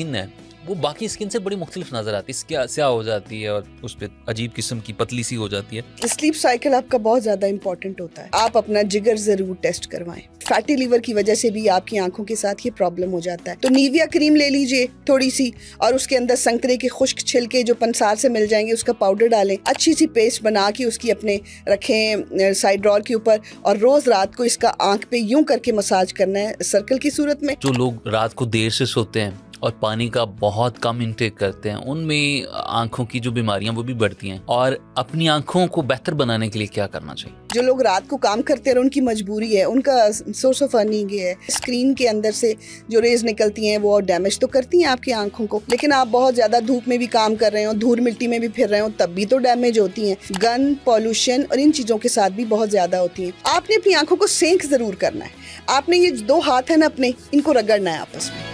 Skin है वो बाकी स्किन से बड़ी मुख्तलिफ नजर आती है, स्याह हो जाती है और उस पर अजीब किस्म की पतली सी हो जाती है। स्लीप साइकिल आपका बहुत ज्यादा इंपॉर्टेंट होता है। आप अपना जिगर जरूर टेस्ट करवाएं। फैटी लीवर की वजह से भी आपकी आंखों के साथ ये प्रॉब्लम हो जाता है। तो नीविया क्रीम ले लीजिए थोड़ी सी, और उसके अंदर संतरे के खुश्क छिलके जो पंसार से मिल जाएंगे उसका पाउडर डालें, अच्छी सी पेस्ट बना के उसकी अपने रखें साइड ड्रॉर के ऊपर, और रोज रात को इसका आंख पे यूं करके मसाज करना है सर्कल की सूरत में। जो लोग रात को देर से सोते हैं और पानी का बहुत कम इंटेक करते हैं, उनमें आंखों की जो बीमारियां वो भी बढ़ती हैं। और अपनी आंखों को बेहतर बनाने के लिए क्या करना चाहिए? जो लोग रात को काम करते हैं और उनकी मजबूरी है, उनका सोर्स ऑफ अर्निंग है, स्क्रीन के अंदर से जो रेज निकलती हैं वो डैमेज तो करती हैं आपकी आंखों को, लेकिन आप बहुत ज्यादा धूप में भी काम कर रहे हो, धूल मिट्टी में भी फिर रहे हो, तब भी तो डैमेज होती हैं। गन, पॉल्यूशन और इन चीजों के साथ भी बहुत ज्यादा होती हैं। आपने अपनी आंखों को सेंक जरूर करना है। आपने ये 2 हाथ है ना अपने, इनको रगड़ना है आपस में।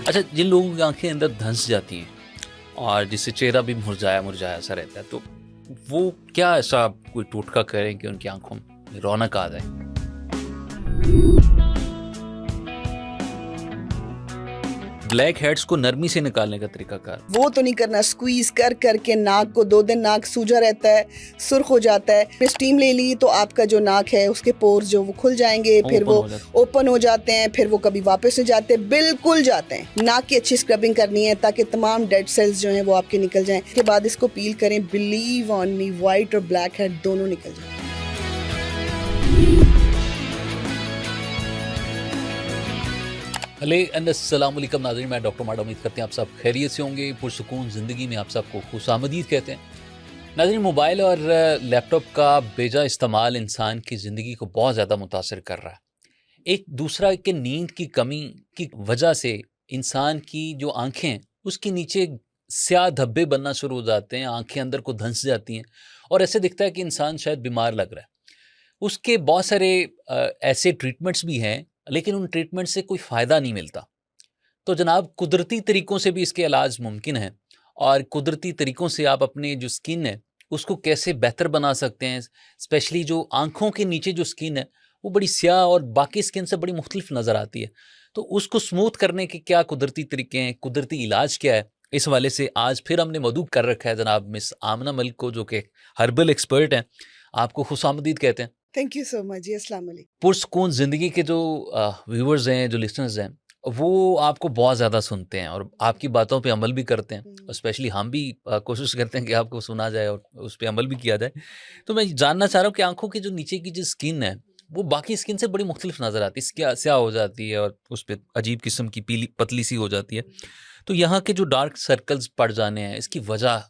अच्छा, जिन लोगों की आंखें अंदर धंस जाती हैं और जिससे चेहरा भी मुरझाया मुरझाया सा रहता है, तो वो क्या ऐसा कोई टोटका करें कि उनकी आंखों में रौनक आ जाए? ब्लैक हेड्स को नरमी से निकालने का तरीका कार? वो तो नहीं करना, स्क्वीज कर करके नाक को 2 दिन नाक सूजा रहता है, सुर्ख हो जाता है। स्टीम ले ली तो आपका जो नाक है उसके पोर्स जो वो खुल जाएंगे, फिर वो ओपन हो जाते हैं, फिर वो कभी वापस नहीं जाते, बिल्कुल जाते हैं। नाक की अच्छी स्क्रबिंग करनी है ताकि तमाम डेड सेल्स जो हैं वो आपके निकल जाएं। उसके बाद इसको पील करें, बिलीव ऑन मी, व्हाइट और ब्लैक हेड दोनों निकल जाए। अस्सलाम वालेकुम नाज़रीन, मैं डॉक्टर माडा, उम्मीद करते हैं आप सब खैरियत से होंगे, पुरसुकून ज़िंदगी में आप सबको खुशामदीद कहते हैं। नाज़रीन, मोबाइल और लैपटॉप का बेजा इस्तेमाल इंसान की ज़िंदगी को बहुत ज़्यादा मुतासर कर रहा है। एक दूसरा के नींद की कमी की वजह से इंसान की जो आँखें हैं उसके नीचे स्याह धब्बे बनना शुरू हो जाते हैं, आँखें अंदर को धंस जाती हैं और ऐसे दिखता है कि इंसान शायद बीमार लग रहा है। उसके बहुत सारे ऐसे ट्रीटमेंट्स भी हैं, लेकिन उन ट्रीटमेंट से कोई फ़ायदा नहीं मिलता। तो जनाब, कुदरती तरीक़ों से भी इसके इलाज मुमकिन है, और कुदरती तरीक़ों से आप अपने जो स्किन है उसको कैसे बेहतर बना सकते हैं। स्पेशली जो आँखों के नीचे जो स्किन है वो बड़ी स्याह और बाकी स्किन से बड़ी मुख्तलिफ नज़र आती है, तो उसको स्मूथ करने के क्या कुदरती तरीके हैं, कुदरती इलाज क्या है, इस हवाले से आज फिर हमने मौजूद कर रखा है जनाब मिस आमना मलिक को, जो कि हर्बल एक्सपर्ट हैं। आपको खुशामदीद कहते हैं। थैंक यू सो मच जी, अस्सलाम वालेकुम। पुरसुकून ज़िंदगी के जो व्यूवर्स हैं, जो लिसनर्स हैं, वो आपको बहुत ज़्यादा सुनते हैं और आपकी बातों पे अमल भी करते हैं, और स्पेशली हम भी कोशिश करते हैं कि आपको सुना जाए और उस पे अमल भी किया जाए। तो मैं जानना चाह रहा हूँ कि आँखों की जो नीचे की जो स्किन है वो बाकी स्किन से बड़ी मुख्तलिफ नज़र आती है, स्याह हो जाती है और उस पे अजीब किस्म की पीली पतली सी हो जाती है। तो यहाँ के जो डार्क सर्कल्स पड़ जाने हैं, इसकी वजह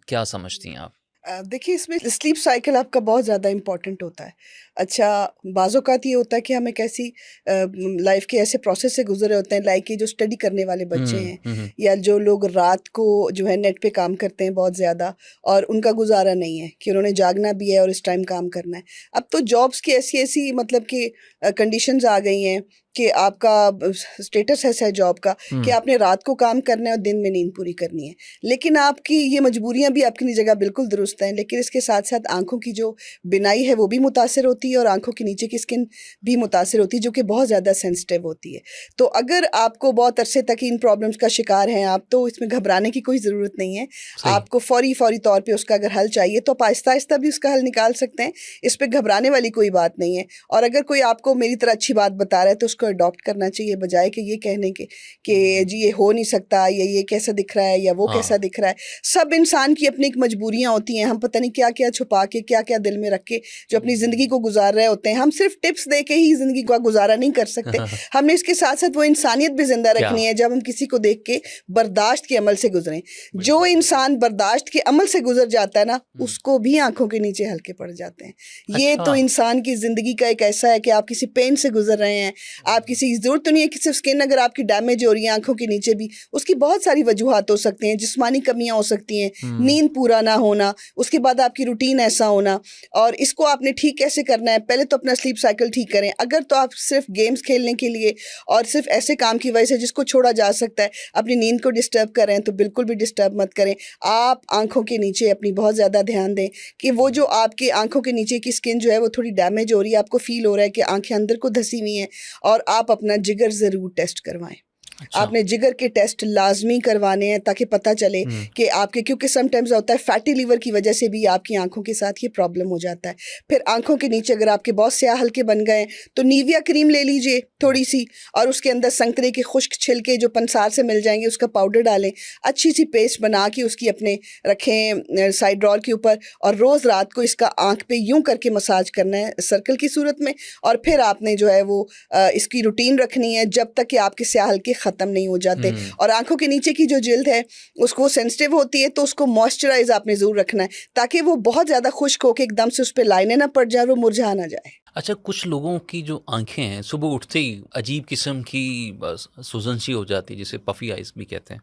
क्या समझती हैं आप? देखिए, इसमें स्लीप साइकिल आपका बहुत ज़्यादा इम्पॉर्टेंट होता है। अच्छा, बाज़ औक़ात ये होता है कि हम एक ऐसी लाइफ़ के ऐसे प्रोसेस से गुज़रे होते हैं, लाइक ये जो स्टडी करने वाले बच्चे हैं या जो लोग रात को जो है नेट पे काम करते हैं बहुत ज़्यादा, और उनका गुज़ारा नहीं है कि उन्होंने जागना भी है और इस टाइम काम करना है। अब तो जॉब्स की ऐसी मतलब कि कंडीशंस आ गई हैं कि आपका स्टेटस ऐसा है जॉब का कि आपने रात को काम करना है और दिन में नींद पूरी करनी है। लेकिन आपकी ये मजबूरियां भी आपकी जगह बिल्कुल दुरुस्त हैं, लेकिन इसके साथ साथ आंखों की जो बिनाई है वो भी मुतासर होती है और आंखों के नीचे की स्किन भी मुतासर होती है, जो कि बहुत ज़्यादा सेंसिटिव होती है। तो अगर आपको बहुत अरसे तक इन प्रॉब्लम्स का शिकार हैं आप, तो इसमें घबराने की कोई ज़रूरत नहीं है। आपको फौरी तौर पर उसका अगर हल चाहिए तो आप आहिस्ता आहिस्ता भी उसका हल निकाल सकते हैं। इस पर घबराने वाली कोई बात नहीं है। और अगर कोई आपको मेरी तरह अच्छी बात बता रहा है तो उसको अडॉप्ट करना चाहिए, बजाय कि ये कहने के कि जी ये हो नहीं सकता, ये कैसा दिख रहा है या वो कैसा दिख रहा है। सब इंसान की अपनी एक मजबूरियां होती हैं। हम पता नहीं क्या क्या छुपा के, क्या क्या दिल में रख के जो अपनी ज़िंदगी को गुजार रहे होते हैं। हम सिर्फ टिप्स दे के ही ज़िंदगी का गुजारा नहीं कर सकते। हमने इसके साथ साथ वो इंसानियत भी जिंदा रखनी है। जब हम किसी को देख के बर्दाश्त के अमल से गुजरें, जो इंसान बर्दाश्त के अमल से गुजर जाता है ना, उसको भी आंखों के नीचे हल्के पड़ जाते हैं। ये तो इंसान की ज़िंदगी का एक ऐसा है कि आप किसी पेन से गुजर रहे हैं, आप किसी ज़रूरत तो नहीं है कि सिर्फ स्किन अगर आपकी डैमेज हो रही है आंखों के नीचे भी, उसकी बहुत सारी वजूहात हो सकती हैं, जिस्मानी कमियां हो सकती हैं, नींद पूरा ना होना, उसके बाद आपकी रूटीन ऐसा होना। और इसको आपने ठीक कैसे करना है, पहले तो अपना स्लीप साइकिल ठीक करें। अगर तो आप सिर्फ गेम्स खेलने के लिए और सिर्फ ऐसे काम की वजह से जिसको छोड़ा जा सकता है अपनी नींद को डिस्टर्ब करें, तो बिल्कुल भी डिस्टर्ब मत करें। आप आंखों के नीचे अपनी बहुत ज़्यादा ध्यान दें कि वो जो आपकी आंखों के नीचे की स्किन जो है वो थोड़ी डैमेज हो रही है, आपको फील हो रहा है कि आंखें अंदर को धसी हुई हैं, और आप अपना जिगर ज़रूर टेस्ट करवाएं। अच्छा। आपने जिगर के टेस्ट लाजमी करवाने हैं ताकि पता चले कि आपके, क्योंकि समटाइम्स होता है फैटी लिवर की वजह से भी आपकी आंखों के साथ ये प्रॉब्लम हो जाता है। फिर आंखों के नीचे अगर आपके बहुत स्याह हल्के बन गए तो नीविया क्रीम ले लीजिए थोड़ी सी, और उसके अंदर संतरे के खुश्क छिलके जो पंसार से मिल जाएंगे उसका पाउडर डालें, अच्छी सी पेस्ट बना के उसकी अपने रखें साइड ड्रॉर के ऊपर, और रोज़ रात को इसका आंख पे यूं करके मसाज करना है सर्कल की सूरत में। और फिर आपने जो है वो इसकी रूटीन रखनी है जब तक कि आपके स्याह हल्के ख़त्म नहीं हो जाते। और आंखों के नीचे की जो जिल्द है उसको सेंसिटिव होती है, तो उसको मॉइस्चराइज आपने ज़रूर रखना है ताकि वो बहुत ज़्यादा खुश्क होकर एकदम से उस पर लाइनें ना पड़ जाए, वो मुरझा ना जाए। अच्छा, कुछ लोगों की जो आंखें हैं सुबह उठते ही अजीब किस्म की बस सूजन सी हो जाती है, जिसे पफी आइज भी कहते हैं।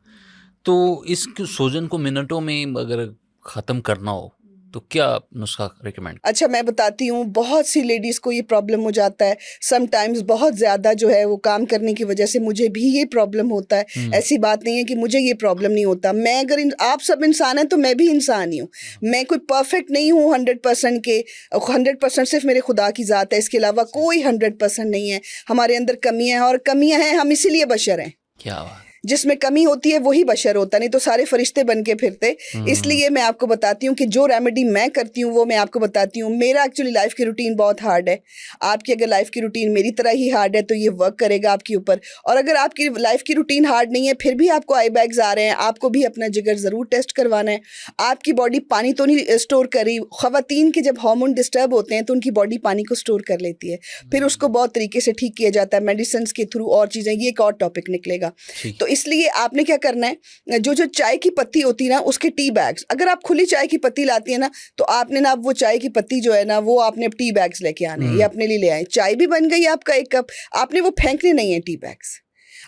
तो इस सूजन को मिनटों में अगर ख़त्म करना हो तो क्या नुस्खा रिकमेंड? अच्छा, मैं बताती हूँ, बहुत सी लेडीज़ को ये प्रॉब्लम हो जाता है। समटाइम्स बहुत ज़्यादा जो है वो काम करने की वजह से मुझे भी ये प्रॉब्लम होता है। ऐसी बात नहीं है कि मुझे ये प्रॉब्लम नहीं होता। मैं अगर आप सब इंसान हैं तो मैं भी इंसान ही हूँ। मैं कोई परफेक्ट नहीं हूँ 100% के, 100% सिर्फ मेरे खुदा की ज़ात है, इसके अलावा कोई 100% नहीं है। हमारे अंदर कमियाँ हैं, और कमियाँ हैं, हम इसीलिए बशर हैं। क्या बात। जिसमें कमी होती है वही बशर होता, नहीं तो सारे फरिश्ते बन के फिरते। इसलिए मैं आपको बताती हूँ कि जो रेमेडी मैं करती हूँ वो मैं आपको बताती हूँ। मेरा एक्चुअली लाइफ की रूटीन बहुत हार्ड है। आपकी अगर लाइफ की रूटीन मेरी तरह ही हार्ड है तो ये वर्क करेगा आपके ऊपर। और अगर आपकी लाइफ की रूटीन हार्ड नहीं है फिर भी आपको आई बैग्स आ रहे हैं, आपको भी अपना जिगर ज़रूर टेस्ट करवाना है। आपकी बॉडी पानी तो नहीं स्टोर करी। ख़वातीन के जब हार्मोन डिस्टर्ब होते हैं तो उनकी बॉडी पानी को स्टोर कर लेती है, फिर उसको बहुत तरीके से ठीक किया जाता है मेडिसिन के थ्रू और चीज़ें। ये एक और टॉपिक निकलेगा। तो इसलिए आपने क्या करना है, जो जो चाय की पत्ती होती है ना उसके टी बैग्स, अगर आप खुली चाय की पत्ती लाती है ना तो आपने ना वो चाय की पत्ती जो है ना वो आपने टी बैग्स लेके आने हैं, या अपने लिए ले आए। चाय भी बन गई आपका एक कप, आपने वो फेंकने नहीं है टी बैग्स।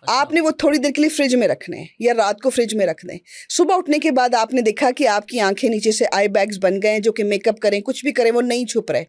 आपने वो थोड़ी देर के लिए फ्रिज में रखने हैं या रात को फ्रिज में रख दें। सुबह उठने के बाद आपने देखा कि आपकी आंखें नीचे से आई बैग्स बन गए हैं, जो कि मेकअप करें कुछ भी करें वो नहीं छुप रहे।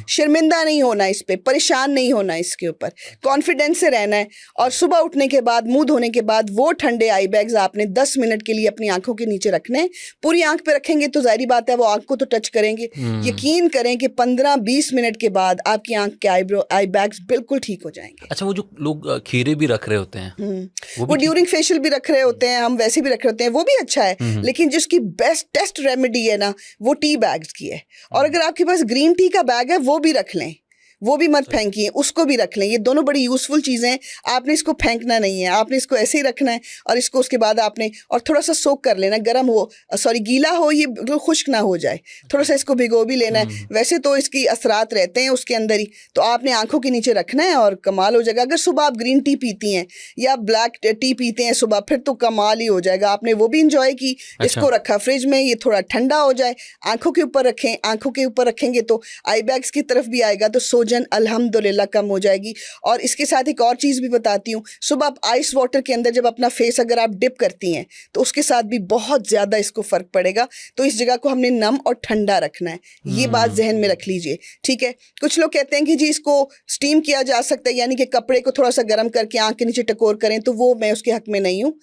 शर्मिंदा नहीं होना इस पे, परेशान नहीं होना इसके ऊपर, कॉन्फिडेंस से रहना है। और सुबह उठने के बाद मुंह धोने के बाद वो ठंडे आई बैग्स आपने 10 मिनट के लिए अपनी आंखों के नीचे रखने हैं। पूरी आंख पे रखेंगे तो जाहिर बात है वो आंख को तो टच करेंगे। यकीन करें कि 15-20 मिनट के बाद आपकी आंख के आई बैग्स बिल्कुल ठीक हो जाएंगे। अच्छा, वो जो लोग खीरे भी रख रहे होते हैं वो ड्यूरिंग फेशियल भी रख रहे होते हैं, हम वैसे भी रख रहे होते हैं, वो भी अच्छा है। लेकिन जिसकी बेस्ट टेस्ट रेमेडी है ना वो टी बैग्स की है। और अगर आपके पास ग्रीन टी का बैग है वो भी रख लें, वो भी मत फेंकिए, उसको भी रख लें। ये दोनों बड़ी यूज़फुल चीज़ें हैं। आपने इसको फेंकना नहीं है, आपने इसको ऐसे ही रखना है। और इसको उसके बाद आपने और थोड़ा सा सोक कर लेना, गर्म हो गीला हो, ये बिल्कुल खुश्क ना हो जाए, थोड़ा सा इसको भिगो भी लेना है। वैसे तो इसकी असरात रहते हैं उसके अंदर ही, तो आपने आंखों के नीचे रखना है और कमाल हो जाएगा। अगर सुबह आप ग्रीन टी पीती हैं या ब्लैक टी पीते हैं सुबह, फिर तो कमाल ही हो जाएगा। आपने वो भी इंजॉय की। इसको रखा फ्रिज में, ये थोड़ा ठंडा हो जाए, आंखों के ऊपर रखें। आंखों के ऊपर रखेंगे तो आई बैग्स की तरफ भी आएगा, तो सोजन अल्हम्दुलिल्लाह कम हो जाएगी। और इसके साथ एक और चीज़ भी बताती हूँ, सुबह आप आइस वाटर के अंदर जब अपना फेस अगर आप डिप करती हैं तो उसके साथ भी बहुत ज़्यादा इसको फ़र्क पड़ेगा। तो इस जगह को हमने नम और ठंडा रखना है, ये बात जहन में रख लीजिए, ठीक है। कुछ लोग कहते हैं कि जी इसको स्टीम किया जा सकता है, यानी कि कपड़े को थोड़ा सा गर्म करके आँख के नीचे टकोर करें, तो वो मैं उसके हक में नहीं हूँ।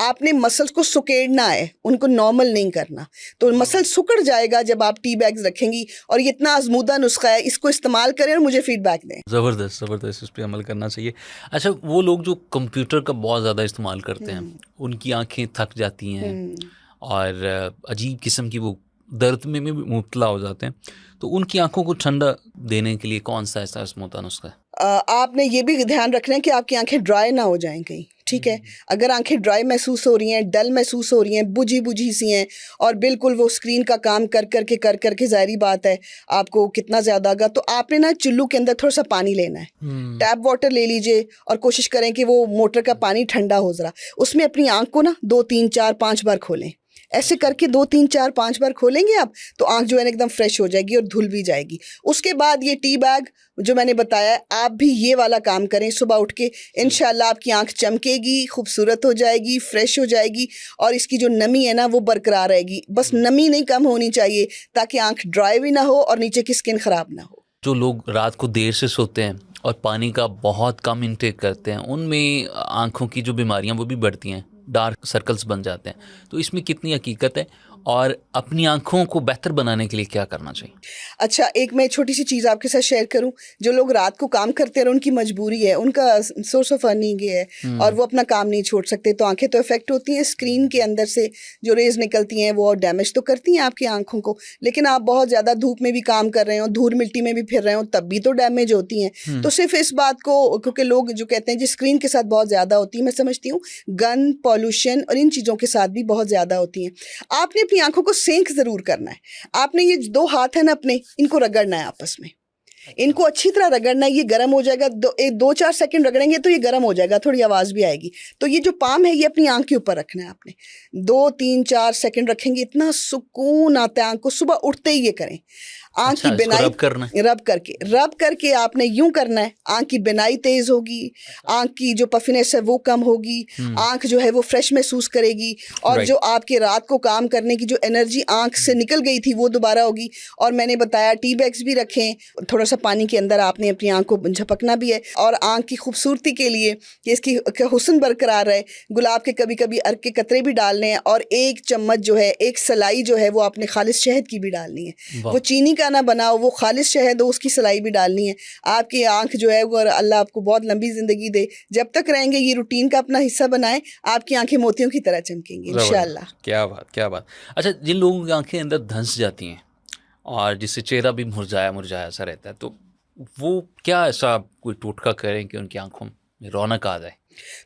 आपने मसल्स को सुकेड़ना है, उनको नॉर्मल नहीं करना। तो मसल सुकड़ जाएगा जब आप टी बैग्स रखेंगी। और ये इतना आजमूदा नुस्खा है, इसको इस्तेमाल करें और मुझे फीडबैक दें। ज़बरदस्त, इस पे अमल करना चाहिए। अच्छा, वो लोग जो कंप्यूटर का बहुत ज़्यादा इस्तेमाल करते हैं, उनकी आंखें थक जाती हैं और अजीब किस्म की वो दर्द में भी मुब्तला हो जाते हैं, तो उनकी आंखों को ठंडा देने के लिए कौन सा ऐसा आजमूदा नुस्खा है? आपने ये भी ध्यान रखना है कि आपकी आंखें ड्राई ना हो जाएं कहीं, ठीक है। अगर आंखें ड्राई महसूस हो रही हैं, डल महसूस हो रही हैं, बुझी बुझी सी हैं, और बिल्कुल वो स्क्रीन का काम कर करके ज़ाहिरी बात है आपको कितना ज़्यादा आगा, तो आपने ना चुल्लू के अंदर थोड़ा सा पानी लेना है, टैप वाटर ले लीजिए, और कोशिश करें कि वो मोटर का पानी ठंडा हो ज़रा। उसमें अपनी आंख को ना 2, 3, 4, 5 बार खोलें, ऐसे करके 2 3 4 5 बार खोलेंगे आप, तो आँख जो है ना एकदम फ्रेश हो जाएगी और धुल भी जाएगी। उसके बाद ये टी बैग जो मैंने बताया, आप भी ये वाला काम करें सुबह उठ के, इंशाल्लाह आपकी आँख चमकेगी, खूबसूरत हो जाएगी, फ्रेश हो जाएगी और इसकी जो नमी है ना वो बरकरार रहेगी। बस नमी नहीं कम होनी चाहिए ताकि आँख ड्राई भी ना हो और नीचे की स्किन ख़राब ना हो। जो लोग रात को देर से सोते हैं और पानी का बहुत कम इंटेक करते हैं, उनमें आँखों की जो बीमारियां वो भी बढ़ती हैं, डार्क सर्कल्स बन जाते हैं। तो इसमें कितनी हकीकत है और अपनी आँखों को बेहतर बनाने के लिए क्या करना चाहिए? अच्छा, एक मैं छोटी सी चीज़ आपके साथ शेयर करूं। जो लोग रात को काम करते हैं और उनकी मजबूरी है, उनका सोर्स ऑफ अर्निंग है और वो अपना काम नहीं छोड़ सकते, तो आंखें तो इफेक्ट होती हैं। स्क्रीन के अंदर से जो रेज निकलती हैं वो डैमेज तो करती हैं आपकी आंखों को, लेकिन आप बहुत ज़्यादा धूप में भी काम कर रहे हो, धूल मिट्टी में भी फिर रहे हो, तब भी तो डैमेज होती हैं। तो सिर्फ इस बात को, क्योंकि लोग जो कहते हैं जी स्क्रीन के साथ बहुत ज़्यादा होती है, मैं समझती हूँ गन, पॉल्यूशन और इन चीज़ों के साथ भी बहुत ज़्यादा होती हैं। आपने अपनी आंखों को सेंक ज़रूर करना है। आपने ये 2 हाथ है ना अपने, इनको रगड़ना है आपस में, इनको अच्छी तरह रगड़ना है। ये गर्म हो जाएगा, 2-4 सेकंड रगड़ेंगे तो ये गर्म हो जाएगा, थोड़ी आवाज़ भी आएगी। तो ये जो पाम है ये अपनी आंख के ऊपर रखना है आपने। 2-3-4 सेकंड रखेंगे, इतना सुकून आता है आंख को। सुबह उठते ही ये करें। आंख अच्छा, की बिनाई रब करके आपने यूं करना है, आंख की बिनाई तेज होगी, आंख की जो पफिनेस है वो कम होगी, आंख जो है वो फ्रेश महसूस करेगी और जो आपके रात को काम करने की जो एनर्जी आंख से निकल गई थी वो दोबारा होगी। और मैंने बताया टी बैग्स भी रखें, थोड़ा सा पानी के अंदर आपने अपनी आंख को झपकना भी है। और आंख की खूबसूरती के लिए कि इसकी हुस्न बरकरार रहे, गुलाब के कभी कभी अर्क के कतरे भी डालने हैं और 1 चम्मच जो है, 1 सलाई जो है वो आपने खालिश शहद की भी डालनी है। वो चीनी का ना बनाओ, वो खालिश शहद हो, उसकी सलाई भी डालनी है। आपकी आंख जो है वो, अल्लाह आपको बहुत लंबी ज़िंदगी दे, जब तक रहेंगे ये रूटीन का अपना हिस्सा बनाएं, आपकी आंखें मोतियों की तरह चमकेंगी इंशाल्लाह। क्या बात, क्या बात। अच्छा, जिन लोगों की आंखें अंदर धंस जाती हैं और जिससे चेहरा भी मुरझाया मुरझाया सा रहता है, तो वो क्या ऐसा कोई टोटका करें कि उनकी आंखों में रौनक आ जाए?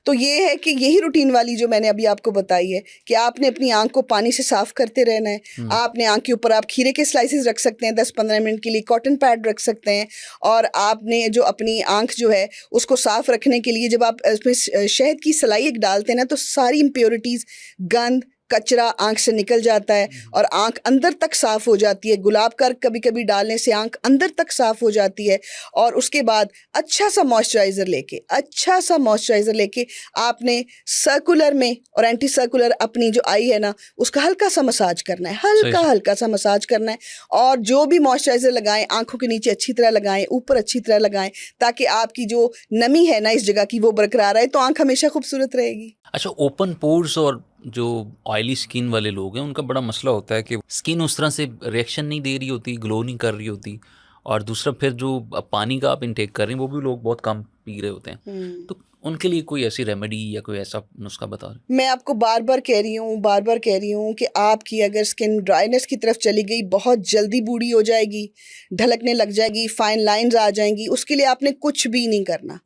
तो ये है कि यही रूटीन वाली जो मैंने अभी आपको बताई है कि आपने अपनी आंख को पानी से साफ करते रहना है। आपने आंख के ऊपर आप खीरे के स्लाइसेस रख सकते हैं 10-15 मिनट के लिए, कॉटन पैड रख सकते हैं। और आपने जो अपनी आंख जो है उसको साफ रखने के लिए जब आप इसमें शहद की सलाई एक डालते हैं ना, तो सारी इम्प्योरिटीज़, गंद, कचरा आंख से निकल जाता है और आंख अंदर तक साफ हो जाती है। गुलाब का कभी कभी डालने से आंख अंदर तक साफ हो जाती है। और उसके बाद अच्छा सा मॉइस्चराइज़र लेके आपने सर्कुलर में और एंटी सर्कुलर अपनी जो आई है ना उसका हल्का सा मसाज करना है, हल्का सा मसाज करना है। और जो भी मॉइस्चराइज़र लगाएं आंखों के नीचे अच्छी तरह लगाएं, ऊपर अच्छी तरह लगाएं, ताकि आपकी जो नमी है ना इस जगह की वो बरकरार रहे, तो आंख हमेशा खूबसूरत रहेगी। अच्छा, ओपन पोर्स और जो ऑयली स्किन वाले लोग हैं उनका बड़ा मसला होता है कि स्किन उस तरह से रिएक्शन नहीं दे रही होती, ग्लो नहीं कर रही होती, और दूसरा फिर जो पानी का आप इनटेक कर रहे हैं वो भी लोग बहुत कम पी रहे होते हैं। तो उनके लिए कोई ऐसी रेमेडी या कोई ऐसा नुस्खा बता रहे? मैं आपको बार बार कह रही हूँ कि आपकी अगर स्किन ड्राइनेस की तरफ चली गई, बहुत जल्दी बूढ़ी हो जाएगी, ढलकने लग जाएगी, फाइन लाइंस आ जाएंगी, उसके लिए आपने कुछ भी नहीं करना।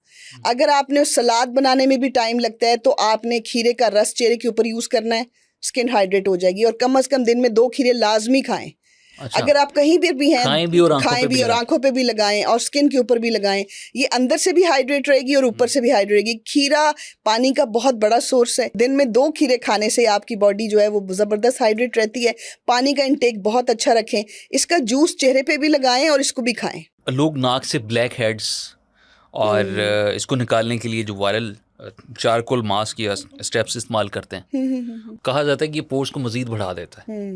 अगर आपने सलाद बनाने में भी टाइम लगता है तो आपने खीरे का रस चेहरे के ऊपर यूज़ करना है, स्किन हाइड्रेट हो जाएगी। और कम से कम दिन में 2 खीरे लाजमी खाएं। अच्छा, अगर आप कहीं भी हैं, खाएं भी और आंखों पे भी लगाएं और स्किन के ऊपर भी लगाएं। ये अंदर से भी हाइड्रेट रहेगी और ऊपर से भी हाइड्रेट रहेगी। खीरा पानी का बहुत बड़ा सोर्स है। दिन में 2 खीरे खाने से आपकी बॉडी जो है वो ज़बरदस्त हाइड्रेट रहती है। पानी का इंटेक बहुत अच्छा रखें। इसका जूस चेहरे पे भी लगाएं और इसको भी खाएं। लोग नाक से ब्लैक हेड्स और इसको निकालने के लिए जो वायरल चारकोल मास्क या स्टेप्स इस्तेमाल करते हैं, कहा जाता है कि ये पोर्स को मजीद बढ़ा देता है।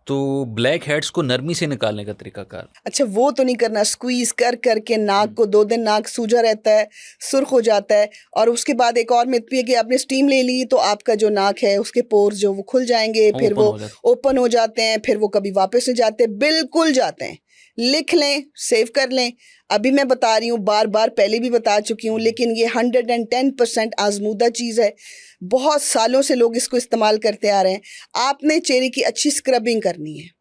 तो ब्लैक हेड्स को नरमी से निकालने का तरीकाकार? अच्छा, वो तो नहीं करना। स्क्वीज कर करके नाक को 2 दिन नाक सूजा रहता है, सुर्ख हो जाता है। और उसके बाद एक और मिथ भी है कि आपने स्टीम ले ली तो आपका जो नाक है उसके पोर्स जो वो खुल जाएंगे, फिर वो ओपन हो जाते हैं, फिर वो कभी वापस नहीं जाते। बिल्कुल जाते हैं। लिख लें, सेव कर लें। अभी मैं बता रही हूँ, बार बार पहले भी बता चुकी हूँ, लेकिन ये 110% आजमूदा चीज़ है। बहुत सालों से लोग इसको इस्तेमाल करते आ रहे हैं। आपने चेहरे की अच्छी स्क्रबिंग करनी है।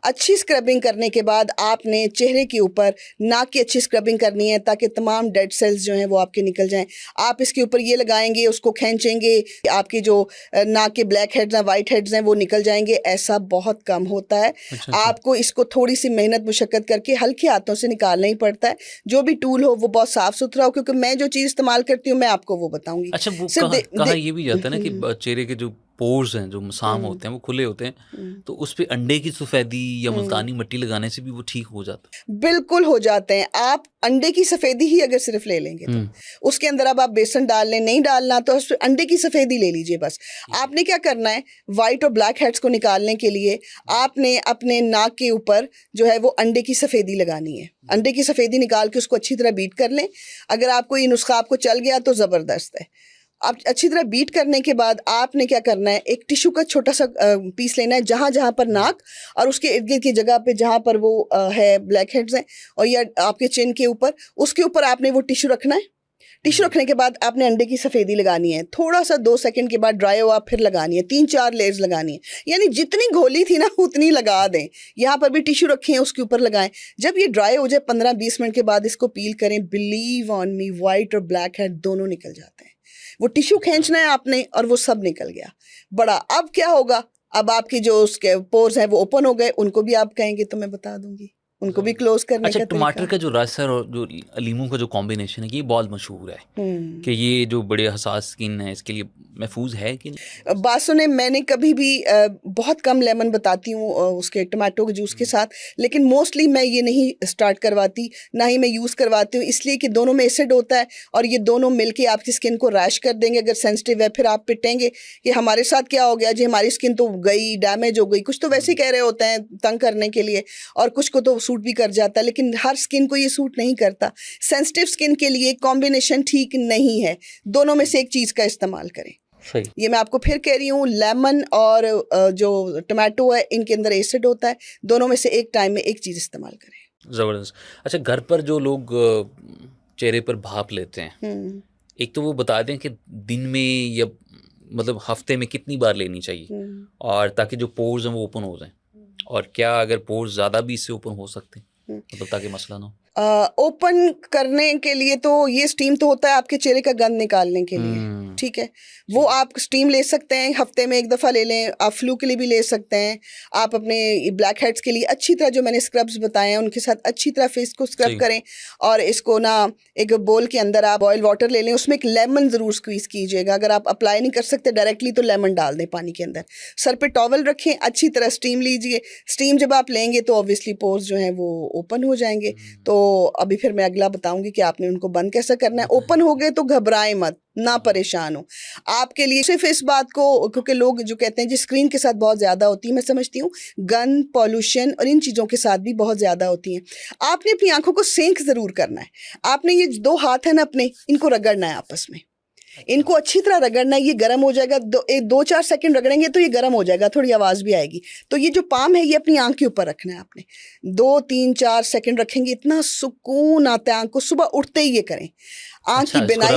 अच्छी स्क्रबिंग करने के बाद आपने चेहरे के ऊपर नाक की अच्छी स्क्रबिंग करनी है ताकि तमाम डेड सेल्स जो हैं वो आपके निकल जाएं। आप इसके ऊपर ये लगाएंगे, उसको खींचेंगे, आपके जो नाक के ब्लैक हेड्स हैं, वाइट हेड्स हैं, वो निकल जाएंगे। ऐसा बहुत कम होता है। अच्छा। आपको इसको थोड़ी सी मेहनत मुशक्कत करके हल्के हाथों से निकालना ही पड़ता है। जो भी टूल हो वो बहुत साफ सुथरा हो, क्योंकि मैं जो चीज़ इस्तेमाल करती हूँ मैं आपको वो बताऊंगी। अच्छा, वो कहा ये भी जाता है ना कि चेहरे के जो पोर्स हैं, जो मसाम होते हैं, वो खुले होते हैं, तो उस पे अंडे की सफ़ेदी या मुल्तानी मिट्टी लगाने से भी वो ठीक हो जाता है? बिल्कुल हो जाते हैं। आप अंडे की सफ़ेदी ही अगर सिर्फ ले लेंगे तो उसके अंदर अब आप बेसन डाल लें, नहीं डालना तो उस अंडे की सफ़ेदी ले लीजिए बस। आपने क्या करना है, वाइट और ब्लैक हेड्स को निकालने के लिए आपने अपने नाक के ऊपर जो है वो अंडे की सफ़ेदी लगानी है। अंडे की सफ़ेदी निकाल के उसको अच्छी तरह बीट कर लें। अगर आपको ये नुस्खा आपको चल गया तो ज़बरदस्त है। आप अच्छी तरह बीट करने के बाद आपने क्या करना है, एक टिश्यू का छोटा सा पीस लेना है, जहाँ जहाँ पर नाक और उसके इर्द गिर्द की जगह पे जहाँ पर वो है ब्लैक हेड्स हैं और या आपके चिन के ऊपर, उसके ऊपर आपने वो टिश्यू रखना है। टिश्यू रखने के बाद आपने अंडे की सफ़ेदी लगानी है, थोड़ा सा 2 सेकंड के बाद ड्राई हो आप फिर लगानी है, 3-4 लेयर्स लगानी है, यानी जितनी घोली थी ना उतनी लगा दें। यहाँ पर भी टिश्यू रखे हैं उसके ऊपर लगाएं। जब ये ड्राई हो जाए 15-20 मिनट के बाद इसको पील करें, बिलीव ऑन मी, वाइट और ब्लैक हेड दोनों निकल जाते हैं। वो टिश्यू खींचना है आपने और वो सब निकल गया। बड़ा अब क्या होगा, अब आपकी जो उसके पोर्स हैं वो ओपन हो गए, उनको भी आप कहेंगे तो मैं बता दूंगी, उनको भी क्लोज करने अच्छा, का टमाटर तरीका। का जो रस है और जो लीमू का जो कॉम्बिनेशन है, ये बहुत मशहूर है कि ये जो बड़े हसास स्किन है इसके लिए महफूज है कि नहीं? बात सुने, मैंने कभी भी बहुत कम लेमन बताती हूँ उसके टमाटो के जूस के साथ, लेकिन मोस्टली मैं ये नहीं स्टार्ट करवाती, ना ही मैं यूज़ करवाती हूँ, इसलिए कि दोनों में एसिड होता है और ये दोनों मिलके आपकी स्किन को रैश कर देंगे। अगर सेंसिटिव है फिर आप पिटेंगे कि हमारे साथ क्या हो गया जी, हमारी स्किन तो गई, डैमेज हो गई। कुछ तो वैसे ही कह रहे होते हैं तंग करने के लिए और कुछ को तो सूट भी कर जाता है, लेकिन हर स्किन को ये सूट नहीं करता। सेंसिटिव स्किन के लिए कॉम्बिनेशन ठीक नहीं है, दोनों में से एक चीज़ का इस्तेमाल करें। सही। ये मैं आपको फिर कह रही हूँ, लेमन और जो टमाटो है इनके अंदर एसिड होता है, दोनों में से एक टाइम में एक चीज़ इस्तेमाल करें। ज़बरदस्त। अच्छा, घर पर जो लोग चेहरे पर भाप लेते हैं, एक तो वो बता दें कि दिन में या मतलब हफ्ते में कितनी बार लेनी चाहिए, और ताकि जो पोर्स हैं वो ओपन हो जाएं, और क्या अगर पोर्स ज़्यादा भी इससे ओपन हो सकते हैं, मतलब ताकि मसला ना हो? ओपन करने के लिए तो ये स्टीम तो होता है आपके चेहरे का गंद निकालने के लिए, ठीक है, वो आप स्टीम ले सकते हैं, हफ्ते में एक दफ़ा ले लें। आप फ्लू के लिए भी ले सकते हैं, आप अपने ब्लैक हेड्स के लिए अच्छी तरह जो मैंने स्क्रब्स बताए हैं उनके साथ अच्छी तरह फेस को स्क्रब करें, और इसको ना एक बोल के अंदर आप बॉयल वाटर ले लें, उसमें एक लेमन ज़रूर स्क्वीज़ कीजिएगा। अगर आप अप्लाई नहीं कर सकते डायरेक्टली तो लेमन डाल दें पानी के अंदर, सर पे टॉवल रखें, अच्छी तरह स्टीम लीजिए। स्टीम जब आप लेंगे तो ऑब्वियसली पोर्स जो हैं वो ओपन हो जाएंगे। तो अभी फिर मैं अगला बताऊंगी कि आपने उनको बंद कैसे करना है। ओपन हो गए तो घबराएं मत, ना परेशान हो। आपके लिए सिर्फ इस बात को, क्योंकि लोग जो कहते हैं जी स्क्रीन के साथ बहुत ज़्यादा होती है, मैं समझती हूँ गन, पॉल्यूशन और इन चीज़ों के साथ भी बहुत ज़्यादा होती हैं। आपने अपनी आंखों को सेंक ज़रूर करना है। आपने ये 2 हाथ हैं ना अपने, इनको रगड़ना है आपस में, इनको अच्छी तरह रगड़ना है। ये गर्म हो जाएगा, 2-4 सेकंड रगड़ेंगे तो ये गर्म हो जाएगा, थोड़ी आवाज़ भी आएगी। तो ये जो पाम है ये अपनी आंख के ऊपर रखना है आपने। 2-3-4 सेकंड रखेंगे, इतना सुकून आता है आंख को, सुबह उठते ही ये करें। आंख की बिनाई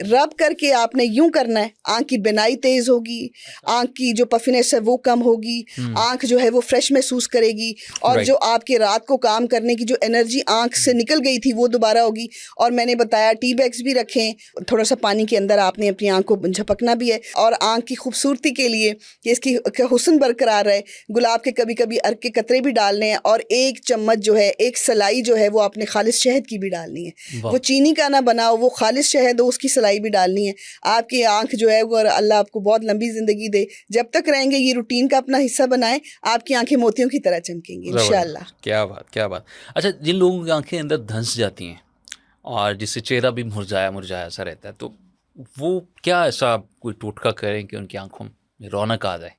रब करके आपने यूं करना है, आंख की बिनाई तेज होगी, आंख की जो पफिनेस है वो कम होगी, आंख जो है वो फ्रेश महसूस करेगी, और जो आपके रात को काम करने की जो एनर्जी आंख से निकल गई थी वो दोबारा होगी। और मैंने बताया टी बैग्स भी रखें, थोड़ा सा पानी के अंदर आपने अपनी आंख को झपकना भी है। और आंख की खूबसूरती के लिए कि इसकी हुस्न बरकरार रहे, गुलाब के कभी कभी अर्क के कतरे भी डालने हैं, और 1 चम्मच जो है, 1 सलाई जो है वो आपने खालिश शहद की भी डालनी है। वो चीनी का ना बनाओ, वो खालिश शहद हो, उसकी सलाई भी डालनी है। आपकी आंख जो है वो, अल्लाह आपको बहुत लंबी ज़िंदगी दे, जब तक रहेंगे ये रूटीन का अपना हिस्सा बनाएं, आपकी आंखें मोतियों की तरह चमकेंगी इंशाल्लाह। क्या बात, क्या बात। अच्छा, जिन लोगों की आंखें अंदर धंस जाती हैं और जिससे चेहरा भी मुरझाया मुरझाया सा रहता है, तो वो क्या ऐसा कोई टोटका करें कि उनकी आंखों में रौनक आ जाए?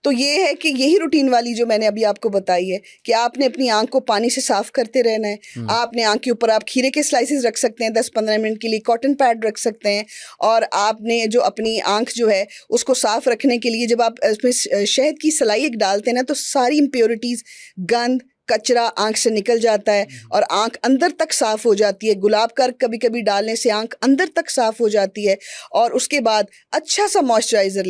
तो ये है कि यही रूटीन वाली जो मैंने अभी आपको बताई है कि आपने अपनी आंख को पानी से साफ करते रहना है। आपने आंख के ऊपर आप खीरे के स्लाइसेस रख सकते हैं 10-15 मिनट के लिए, कॉटन पैड रख सकते हैं। और आपने जो अपनी आंख जो है उसको साफ रखने के लिए जब आप इसमें शहद की सलाई एक डालते हैं ना, तो सारी इम्प्योरिटीज़, गंद, कचरा आंख से निकल जाता है और आंख अंदर तक साफ़ हो जाती है। गुलाब का कभी कभी डालने से आंख अंदर तक साफ़ हो जाती है। और उसके बाद अच्छा सा मॉइस्चराइज़र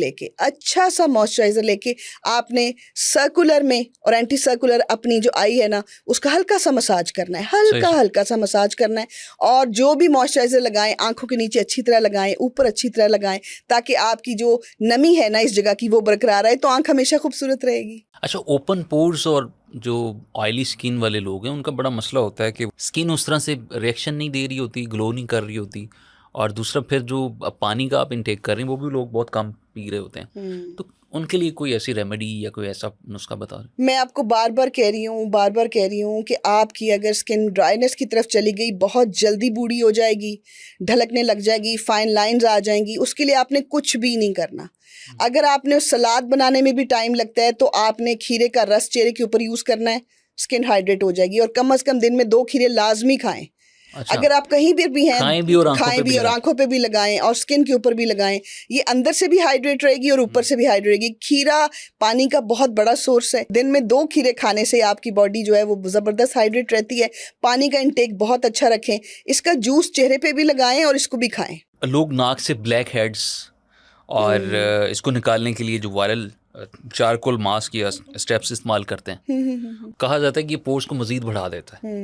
लेके आपने सर्कुलर में और एंटी सर्कुलर अपनी जो आई है ना उसका हल्का सा मसाज करना है, हल्का सा मसाज करना है। और जो भी मॉइस्चराइज़र लगाएं आंखों के नीचे अच्छी तरह लगाएं, ऊपर अच्छी तरह लगाएं, ताकि आपकी जो नमी है ना इस जगह की वो बरकरार रहे, तो आंख हमेशा खूबसूरत रहेगी। अच्छा, ओपन पोर्स और जो ऑयली स्किन वाले लोग हैं उनका बड़ा मसला होता है कि स्किन उस तरह से रिएक्शन नहीं दे रही होती, ग्लो नहीं कर रही होती, और दूसरा फिर जो पानी का आप इनटेक कर रहे हैं वो भी लोग बहुत कम पी रहे होते हैं, तो उनके लिए कोई ऐसी रेमेडी या कोई ऐसा नुस्खा बता रहे? मैं आपको बार बार कह रही हूँ कि आपकी अगर स्किन ड्राइनेस की तरफ चली गई, बहुत जल्दी बूढ़ी हो जाएगी, ढलकने लग जाएगी, फाइन लाइंस आ जाएंगी, उसके लिए आपने कुछ भी नहीं करना। अगर आपने सलाद बनाने में भी टाइम लगता है तो आपने खीरे का रस चेहरे के ऊपर यूज़ करना है, स्किन हाइड्रेट हो जाएगी। और कम से कम दिन में 2 खीरे लाजमी खाएं। अच्छा, अगर आप कहीं भी हैं, खाएं भी और आंखों पे भी लगाएं और स्किन के ऊपर भी लगाएं। ये अंदर से भी हाइड्रेट रहेगी और ऊपर से भी हाइड्रेट रहेगी। खीरा पानी का बहुत बड़ा सोर्स है। दिन में 2 खीरे खाने से आपकी बॉडी जो है वो ज़बरदस्त हाइड्रेट रहती है। पानी का इंटेक बहुत अच्छा रखें। इसका जूस चेहरे पे भी लगाएं और इसको भी खाएं। लोग नाक से ब्लैक हेड्स और इसको निकालने के लिए जो वायरल चारकोल मास्क या स्टेप्स इस्तेमाल करते हैं, कहा जाता है कि ये पोर्स को मजीद बढ़ा देता है।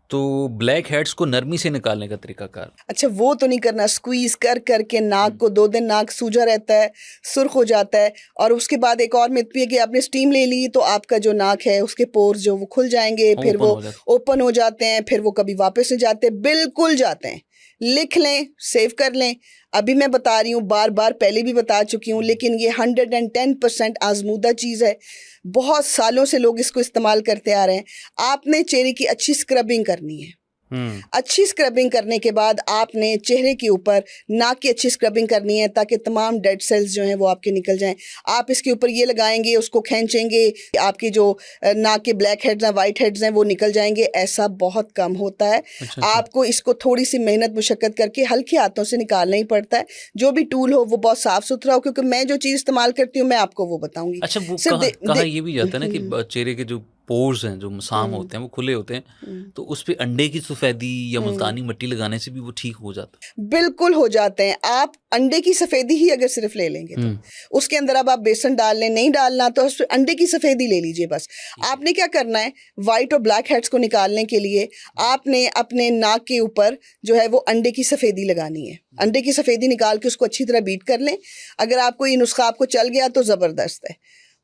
तो ब्लैक हेड्स को नरमी से निकालने का तरीका कार? अच्छा, वो तो नहीं करना। स्क्वीज कर करके नाक को 2 दिन नाक सूजा रहता है, सुर्ख हो जाता है। और उसके बाद एक और मिथ भी है कि आपने स्टीम ले ली तो आपका जो नाक है उसके पोर्स जो वो खुल जाएंगे, फिर वो ओपन हो जाते हैं, फिर वो कभी वापस नहीं जाते। बिल्कुल जाते हैं। लिख लें, सेव कर लें। अभी मैं बता रही हूँ, बार बार पहले भी बता चुकी हूँ, लेकिन ये 110% आजमूदा चीज़ है। बहुत सालों से लोग इसको इस्तेमाल करते आ रहे हैं। आपने चेहरे की अच्छी स्क्रबिंग करनी है। अच्छी स्क्रबिंग करने के बाद आपने चेहरे के ऊपर नाक की अच्छी स्क्रबिंग करनी है ताकि तमाम डेड सेल्स जो हैं वो आपके निकल जाएं। आप इसके ऊपर ये लगाएंगे, उसको खींचेंगे, आपके जो नाक के ब्लैक हेड्स हैं, वाइट हेड्स हैं, वो निकल जाएंगे। ऐसा बहुत कम होता है। अच्छा। आपको इसको थोड़ी सी मेहनत मुशक्कत करके हल्के हाथों से निकालना ही पड़ता है। जो भी टूल हो वो बहुत साफ सुथरा हो, क्योंकि मैं जो चीज़ इस्तेमाल करती हूँ मैं आपको वो बताऊंगी। अच्छा, वो कहा ये भी जाता है ना कि चेहरे के जो पोर्स हैं, जो मसाम होते हैं, वो खुले होते हैं, तो उस पे अंडे की सफ़ेदी या मुल्तानी मिट्टी लगाने से भी वो ठीक हो जाता है? बिल्कुल हो जाते हैं। आप अंडे की सफ़ेदी ही अगर सिर्फ ले लेंगे तो उसके अंदर अब आप बेसन डाल लें, नहीं डालना तो अंडे की सफ़ेदी ले लीजिए बस। आपने क्या करना है, वाइट और ब्लैक हेड्स को निकालने के लिए आपने अपने नाक के ऊपर जो है वो अंडे की सफ़ेदी लगानी है। अंडे की सफ़ेदी निकाल के उसको अच्छी तरह बीट कर लें। अगर आपको ये नुस्खा आपको चल गया तो ज़बरदस्त है।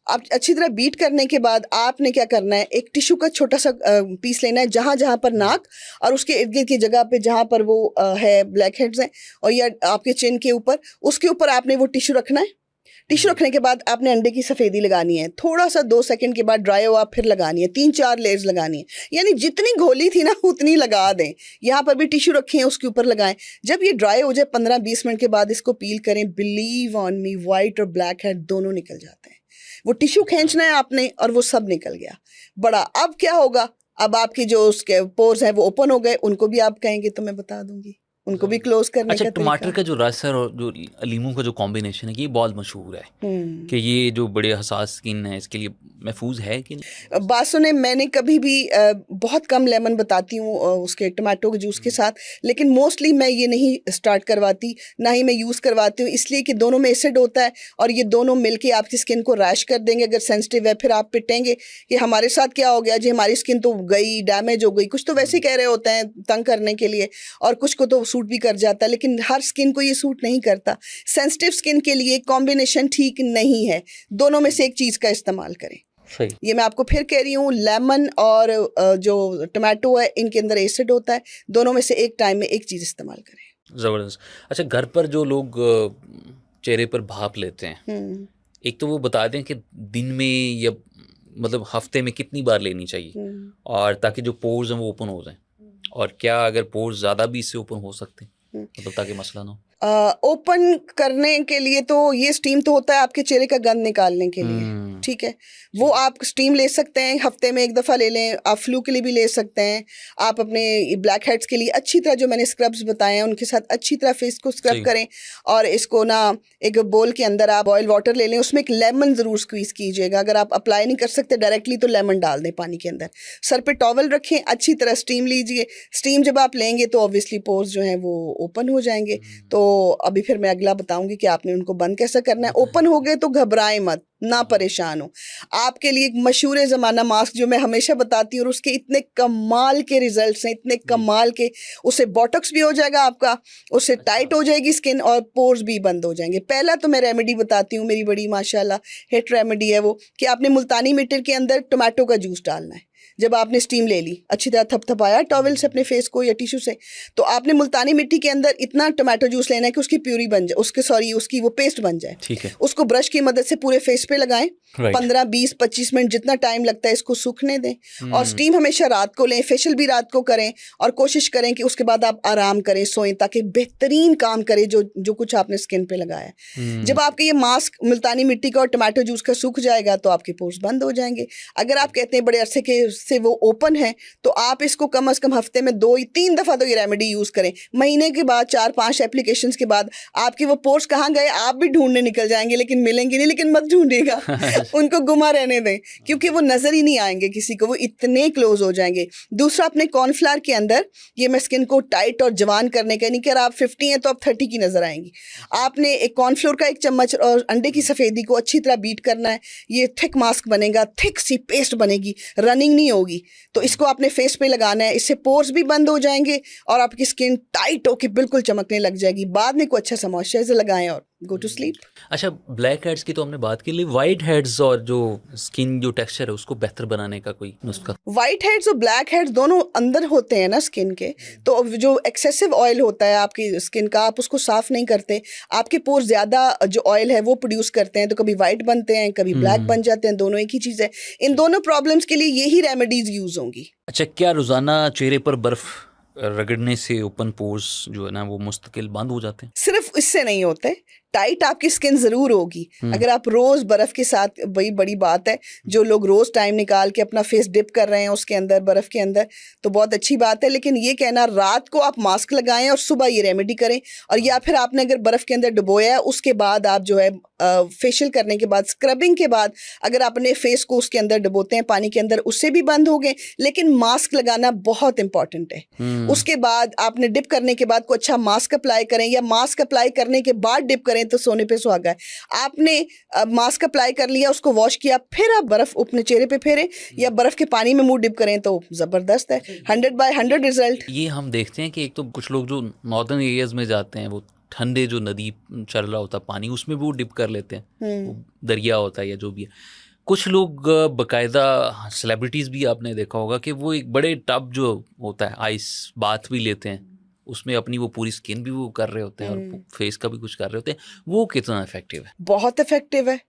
आप अच्छी तरह बीट करने के बाद आपने क्या करना है, एक टिश्यू का छोटा सा पीस लेना है, जहाँ जहाँ पर नाक और उसके इर्द गिर्द की जगह पे जहाँ पर वो है ब्लैक हेड्स हैं और या आपके चिन के ऊपर, उसके ऊपर आपने वो टिश्यू रखना है। टिश्यू रखने के बाद आपने अंडे की सफ़ेदी लगानी है। थोड़ा सा 2 सेकंड के बाद ड्राई हो आप फिर लगानी है। 3-4 लेयर्स लगानी है, यानी जितनी घोली थी ना उतनी लगा दें। यहाँ पर भी टिश्यू रखें, उसके ऊपर लगाएं। जब ये ड्राई हो जाए 15-20 मिनट के बाद इसको पील करें। बिलीव ऑन मी, वाइट और ब्लैक हेड दोनों निकल जाते हैं। वो टिश्यू खींचना है आपने और वो सब निकल गया। बड़ा अब क्या होगा, अब आपकी जो उसके पोर्स हैं वो ओपन हो गए। उनको भी आप कहेंगे तो मैं बता दूंगी, उनको भी क्लोज करने अच्छा, का टमाटर का जो रस है और जो लीमू का जो कॉम्बिनेशन है, ये बहुत मशहूर है कि ये जो बड़े हसास स्किन है इसके लिए महफूज है कि नहीं? बात सुने, मैंने कभी भी बहुत कम लेमन बताती हूँ उसके टमाटो के जूस के साथ, लेकिन मोस्टली मैं ये नहीं स्टार्ट करवाती, ना ही मैं यूज़ करवाती हूँ, इसलिए कि दोनों में एसिड होता है और ये दोनों मिलके आपकी स्किन को रैश कर देंगे। अगर सेंसिटिव है फिर आप पिटेंगे कि हमारे साथ क्या हो गया जी, हमारी स्किन तो गई, डैमेज हो गई। कुछ तो वैसे ही कह रहे होते हैं तंग करने के लिए, और कुछ को तो सूट भी कर जाता है, लेकिन हर स्किन को ये सूट नहीं करता। सेंसिटिव स्किन के लिए कॉम्बिनेशन ठीक नहीं है। दोनों में से एक चीज़ का इस्तेमाल करें। सही। ये मैं आपको फिर कह रही हूँ, लेमन और जो टमाटो है इनके अंदर एसिड होता है। दोनों में से एक टाइम में एक चीज़ इस्तेमाल करें। ज़बरदस्त। अच्छा, घर पर जो लोग चेहरे पर भाप लेते हैं, एक तो वो बता दें कि दिन में या मतलब हफ्ते में कितनी बार लेनी चाहिए, और ताकि जो पोर्स हैं वो ओपन हो जाएं, और क्या अगर पोर्स ज़्यादा भी इससे ओपन हो सकते हैं, मतलब ताकि मसला ना हो? ओपन करने के लिए तो ये स्टीम तो होता है आपके चेहरे का गंद निकालने के लिए, ठीक है। वो आप स्टीम ले सकते हैं, हफ्ते में 1 दफ़ा ले लें। आप फ्लू के लिए भी ले सकते हैं। आप अपने ब्लैक हेड्स के लिए अच्छी तरह जो मैंने स्क्रब्स बताए हैं उनके साथ अच्छी तरह फेस को स्क्रब करें, और इसको ना एक बोल के अंदर आप बॉयल वाटर ले लें, उसमें एक लेमन ज़रूर स्क्वीज़ कीजिएगा। अगर आप अप्लाई नहीं कर सकते डायरेक्टली तो लेमन डाल दें पानी के अंदर। सर पे टॉवल रखें, अच्छी तरह स्टीम लीजिए। स्टीम जब आप लेंगे तो ऑब्वियसली पोर्स जो हैं वो ओपन हो जाएंगे। तो अभी फिर मैं अगला बताऊंगी कि आपने उनको बंद कैसे करना है। ओपन हो गए तो घबराएं मत, ना परेशान हो। आपके लिए एक मशहूर ज़माना मास्क जो मैं हमेशा बताती हूँ, और उसके इतने कमाल के रिजल्ट्स हैं, इतने कमाल के। उससे बॉटॉक्स भी हो जाएगा आपका, उससे टाइट हो जाएगी स्किन और पोर्स भी बंद हो जाएंगे। पहला तो मैं रेमेडी बताती हूँ, मेरी बड़ी माशाल्लाह हिट रेमेडी है वो, कि आपने मुल्तानी मिट्टी के अंदर टमाटो का जूस डालना है। जब आपने स्टीम ले ली, अच्छी तरह थपथपाया टॉवल से अपने फेस को या टिश्यू से, तो आपने मुल्तानी मिट्टी के अंदर इतना टमाटो जूस लेना है कि उसकी प्यूरी बन जाए, उसकी वो पेस्ट बन जाए। ठीक है। उसको ब्रश की मदद से पूरे फेस पे लगाएं। Right. 15, 20, 25 मिनट जितना टाइम लगता है इसको सूखने दें। और स्टीम हमेशा रात को लें, फेशियल भी रात को करें, और कोशिश करें कि उसके बाद आप आराम करें, सोएं, ताकि बेहतरीन काम करे जो कुछ आपने स्किन पे लगाया है। जब आपके ये मास्क मुल्तानी मिट्टी का और टमाटो जूस का सूख जाएगा तो आपके पोर्स बंद हो जाएंगे। अगर आप कहते हैं बड़े अरसे के से वो ओपन है, तो आप इसको कम से कम हफ्ते में 2 या 3 दफ़ा तो ये रेमेडी यूज़ करें। महीने के बाद 4-5 एप्लीकेशंस के बाद आपके वो पोर्स कहाँ गए आप भी ढूंढने निकल जाएंगे, लेकिन मिलेंगे नहीं। लेकिन मत ढूंढिएगा, उनको गुमा रहने दें, क्योंकि वो नज़र ही नहीं आएंगे किसी को, वो इतने क्लोज हो जाएंगे। दूसरा, अपने कॉर्नफ्लावर के अंदर, ये मैं स्किन को टाइट और जवान करने का नहीं, कि आप 50 हैं तो आप 30 की नज़र आएंगी। आपने एक कॉर्नफ्लोर का 1 चम्मच और अंडे की सफ़ेदी को अच्छी तरह बीट करना है। ये थिक मास्क बनेगा, थिक सी पेस्ट बनेगी, रनिंग नहीं होगी। तो इसको आपने फेस पे लगाना है, इससे पोर्स भी बंद हो जाएंगे और आपकी स्किन टाइट होकर बिल्कुल चमकने लग जाएगी। बाद में कोई अच्छा सा मॉइस्चराइजर लगाएं और गो टू स्लीप। अच्छा, ब्लैक हेड्स की तो हमने बात की, वाइट हेड्स और जो स्किन जो टेक्सचर है उसको बेहतर बनाने का कोई नुस्खा? वाइट हेड्स और ब्लैक हेड्स दोनों अंदर होते हैं ना स्किन के, तो जो एक्सेसिव ऑयल होता है आपकी स्किन का, आप उसको साफ नहीं करते, आपके पोर ज़्यादा जो ऑयल है वो प्रोड्यूस करते हैं, तो कभी वाइट बनते हैं, कभी ब्लैक बन जाते हैं। दोनों एक ही चीज़ है। इन दोनों प्रॉब्लम्स के लिए यही रेमेडीज यूज़ होंगी। अच्छा, क्या रोज़ाना चेहरे पर बर्फ़ रगड़ने से ओपन पोर्स जो है ना वो मुस्तकिल बंद हो जाते हैं? सिर्फ इससे नहीं होते, टाइट आपकी स्किन ज़रूर होगी अगर आप रोज़ बर्फ़ के साथ, वही बड़ी बात है, जो लोग रोज़ टाइम निकाल के अपना फेस डिप कर रहे हैं उसके अंदर, बर्फ़ के अंदर, तो बहुत अच्छी बात है। लेकिन ये कहना रात को आप मास्क लगाएं और सुबह ये रेमेडी करें, और या फिर आपने अगर बर्फ़ के अंदर डुबोया है उसके बाद आप जो है फेशियल करने के बाद, स्क्रबिंग के बाद अगर अपने फेस को उसके अंदर डुबोते हैं पानी के अंदर, उससे भी बंद हो गए। लेकिन मास्क लगाना बहुत इंपॉर्टेंट है। उसके बाद आपने डिप करने के बाद कोई अच्छा मास्क अप्लाई करें, या मास्क अप्लाई करने के बाद डिप करें तो सोने पे सुहागा है। आपने मास्क अप्लाई कर लिया, उसको वॉश किया, फिर आप बर्फ अपने चेहरे पे फेरें या बर्फ के पानी में मुंह डिप करें तो जबरदस्त है। 100/100 रिजल्ट। ये हम देखते हैं कि एक तो कुछ लोग जो नॉर्दर्न एरियाज में जाते हैं वो ठंडे जो नदी चल रहा होता है पानी, उसमें भी वो डिप कर लेते हैं, वो दरिया होता है या जो भी है। कुछ लोग बाकायदा सेलिब्रिटीज़ भी आपने देखा होगा कि वो एक बड़े टब जो होता है आइस बाथ भी लेते हैं, उसमें अपनी वो पूरी स्किन भी वो कर रहे होते हैं और फेस का भी कुछ कर रहे होते हैं। वो कितना इफेक्टिव है? बहुत इफेक्टिव है।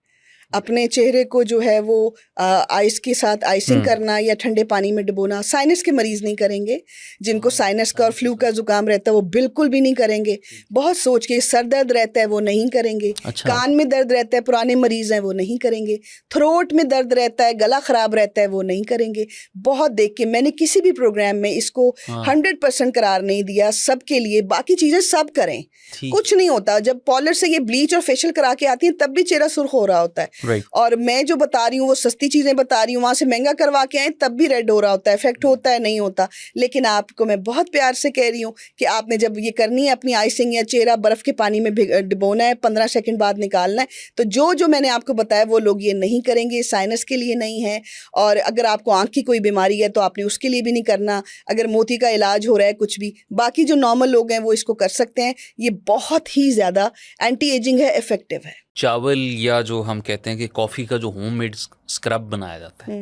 अपने चेहरे को जो है वो आइस के साथ आइसिंग करना या ठंडे पानी में डुबोना, साइनस के मरीज़ नहीं करेंगे। जिनको साइनस का और फ्लू का जुकाम रहता है वो बिल्कुल भी नहीं करेंगे। बहुत सोच के, सर दर्द रहता है वो नहीं करेंगे। अच्छा। कान में दर्द रहता है, पुराने मरीज़ हैं वो नहीं करेंगे। थ्रोट में दर्द रहता है, गला ख़राब रहता है वो नहीं करेंगे। बहुत देख के मैंने किसी भी प्रोग्राम में इसको 100% करार नहीं दिया, सबके लिए। बाकी चीज़ें सब करें, कुछ नहीं होता। जब पार्लर से ये ब्लीच और फेशियल करा के आती हैं तब भी चेहरा सुर्ख हो रहा होता है। Right. और मैं जो बता रही हूँ वो सस्ती चीज़ें बता रही हूँ, वहाँ से महंगा करवा के आए तब भी रेड हो रहा होता है, इफेक्ट होता है, नहीं होता। लेकिन आपको मैं बहुत प्यार से कह रही हूँ कि आपने जब ये करनी है अपनी आइसिंग या चेहरा बर्फ़ के पानी में डुबोना है, 15 सेकंड बाद निकालना है, तो जो मैंने आपको बताया वो लोग ये नहीं करेंगे। साइनस के लिए नहीं है, और अगर आपको आँख की कोई बीमारी है तो आपने उसके लिए भी नहीं करना। अगर मोती का इलाज हो रहा है कुछ भी, बाकी जो नॉर्मल लोग हैं वो इसको कर सकते हैं। ये बहुत ही ज़्यादा एंटी एजिंग है, इफेक्टिव है। चावल या जो हम कहते हैं कि कॉफ़ी का जो होममेड स्क्रब बनाया जाता है,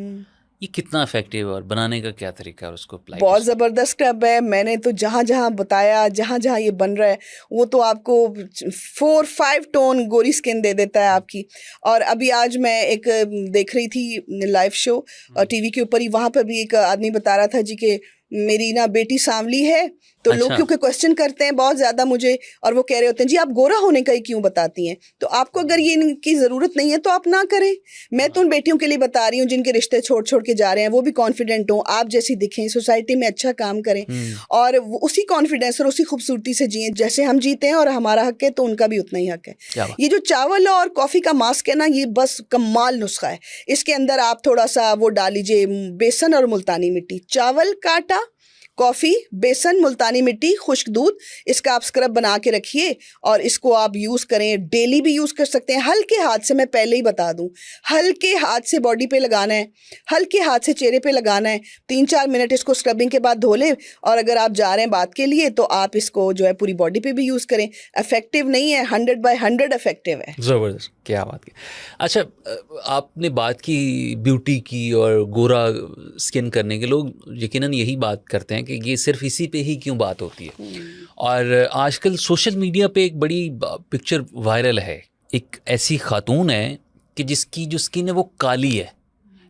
ये कितना इफेक्टिव है और बनाने का क्या तरीका है उसको अप्लाई? बहुत ज़बरदस्त स्क्रब है। मैंने तो जहाँ जहाँ बताया, जहाँ जहाँ ये बन रहा है, वो तो आपको 4-5 टोन गोरी स्किन दे देता है आपकी। और अभी आज मैं एक देख रही थी लाइव शो टीवी के ऊपर ही, वहाँ पर भी एक आदमी बता रहा था जी कि मेरी ना बेटी सांवली है, तो लोग क्योंकि क्वेश्चन करते हैं बहुत ज़्यादा मुझे, और वो कह रहे होते हैं जी आप गोरा होने का ही क्यों बताती हैं। तो आपको अगर ये इनकी ज़रूरत नहीं है तो आप ना करें। मैं तो उन बेटियों के लिए बता रही हूँ जिनके रिश्ते छोड़ छोड़ के जा रहे हैं, वो भी कॉन्फिडेंट हों, आप जैसी दिखें, सोसाइटी में अच्छा काम करें, और उसी कॉन्फिडेंस और उसी खूबसूरती से जिएं जैसे हम जीते हैं। और हमारा हक है तो उनका भी उतना ही हक है। ये जो चावल और कॉफ़ी का मास्क है ना, ये बस कमाल नुस्खा है। इसके अंदर आप थोड़ा सा वो डाल लीजिए, बेसन और मुल्तानी मिट्टी, चावल का आटा, कॉफ़ी, बेसन, मुल्तानी मिट्टी, खुश्क दूध, इसका आप स्क्रब बना के रखिए और इसको आप यूज़ करें। डेली भी यूज़ कर सकते हैं। हल्के हाथ से, मैं पहले ही बता दूं, हल्के हाथ से बॉडी पे लगाना है, हल्के हाथ से चेहरे पे लगाना है। 3-4 मिनट इसको स्क्रबिंग के बाद धो लें। और अगर आप जा रहे हैं बात के लिए तो आप इसको जो है पूरी बॉडी पे भी यूज़ करें। इफेक्टिव नहीं है, 100/100 इफेक्टिव है। ज़बरदस्त, क्या बात की। अच्छा, आपने बात की ब्यूटी की और गोरा स्किन करने के, लोग यकीनन यही बात करते हैं कि ये सिर्फ इसी पे ही क्यों बात होती है। और आजकल सोशल मीडिया पे एक बड़ी पिक्चर वायरल है, एक ऐसी खातून है कि जिसकी जो स्किन है वो काली है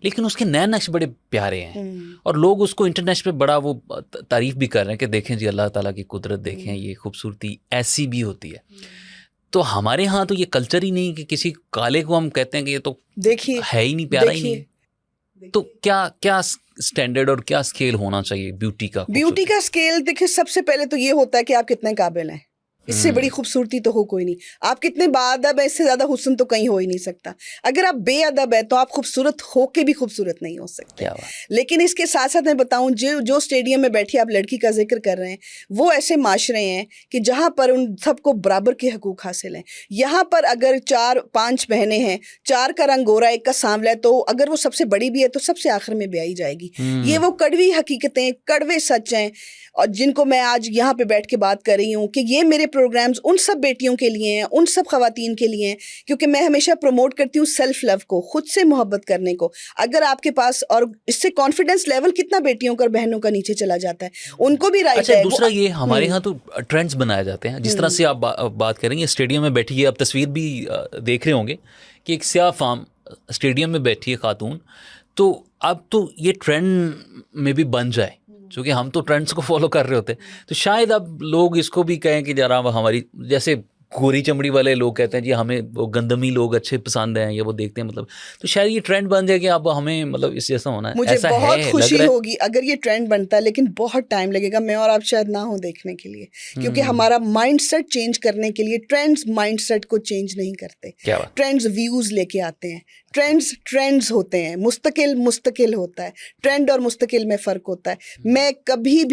लेकिन उसके नैन नक्श बड़े प्यारे हैं और लोग उसको इंटरनेट पे बड़ा वो तारीफ भी कर रहे हैं कि देखें जी, अल्लाह ताला की कुदरत देखें, ये खूबसूरती ऐसी भी होती है। तो हमारे यहाँ तो ये कल्चर ही नहीं कि किसी काले को हम कहते हैं कि ये तो देखिए है ही नहीं, प्यारा ही नहीं। तो क्या क्या स्टैंडर्ड और क्या स्केल होना चाहिए ब्यूटी का? ब्यूटी का स्केल देखिए, सबसे पहले तो ये होता है कि आप कितने काबिल हैं। इससे बड़ी खूबसूरती तो हो कोई नहीं। आप कितने बाअदब है, इससे ज्यादा हुस्न तो कहीं हो ही नहीं सकता। अगर आप बेअदब है तो आप खूबसूरत हो के भी खूबसूरत नहीं हो सकते। लेकिन इसके साथ साथ मैं बताऊं, जो स्टेडियम में बैठी आप लड़की का जिक्र कर रहे हैं, वो ऐसे माशरे हैं कि जहां पर उन सबको बराबर के हकूक हासिल हैं। यहाँ पर अगर 4-5 बहनें हैं, 4 का रंग गोरा, 1 का सांवला है, तो अगर वो सबसे बड़ी भी है तो सबसे आखिर में ब्याही जाएगी। ये वो कड़वी हकीकतें, कड़वे सच हैं, और जिनको मैं आज यहाँ पे बैठ के बात कर रही हूँ कि ये मेरे प्रोग्राम्स उन सब बेटियों के लिए हैं, उन सब खवातीन के लिए हैं, क्योंकि मैं हमेशा प्रमोट करती हूँ सेल्फ लव को, खुद से मोहब्बत करने को। अगर आपके पास, और इससे कॉन्फिडेंस लेवल कितना बेटियों का और बहनों का नीचे चला जाता है, उनको भी राइट अच्छा, है। दूसरा ये हमारे यहाँ तो ट्रेंड्स बनाए जाते हैं, जिस तरह से आप बात करेंगे, स्टेडियम में बैठी है, आप तस्वीर भी देख रहे होंगे कि एक स्याह फाम स्टेडियम में बैठी है खातून। तो अब तो ये ट्रेंड में भी बन जाए, क्योंकि हम तो ट्रेंड्स को फॉलो कर रहे होते हैं, तो शायद अब लोग इसको भी कहें कि जरा हमारी, जैसे गोरी चमड़ी वाले लोग कहते हैं जी हमें वो गंदमी लोग अच्छे पसंद हैं या वो देखते हैं, मतलब तो शायद ये ट्रेंड बन जाए कि अब हमें मतलब इस जैसा होना है। मुझे ऐसा बहुत है, खुशी होगी अगर ये ट्रेंड बनता है, लेकिन बहुत टाइम लगेगा। मैं और आप शायद ना हो देखने के लिए, क्योंकि हमारा माइंडसेट चेंज करने के लिए ट्रेंड्स माइंडसेट को चेंज नहीं करते। ट्रेंड्स व्यूज लेके आते हैं, ट्रेंड्स होते हैं, मुस्तकिल होता है। ट्रेंड और मुस्तकिल में फ़र्क होता है। मैं कभी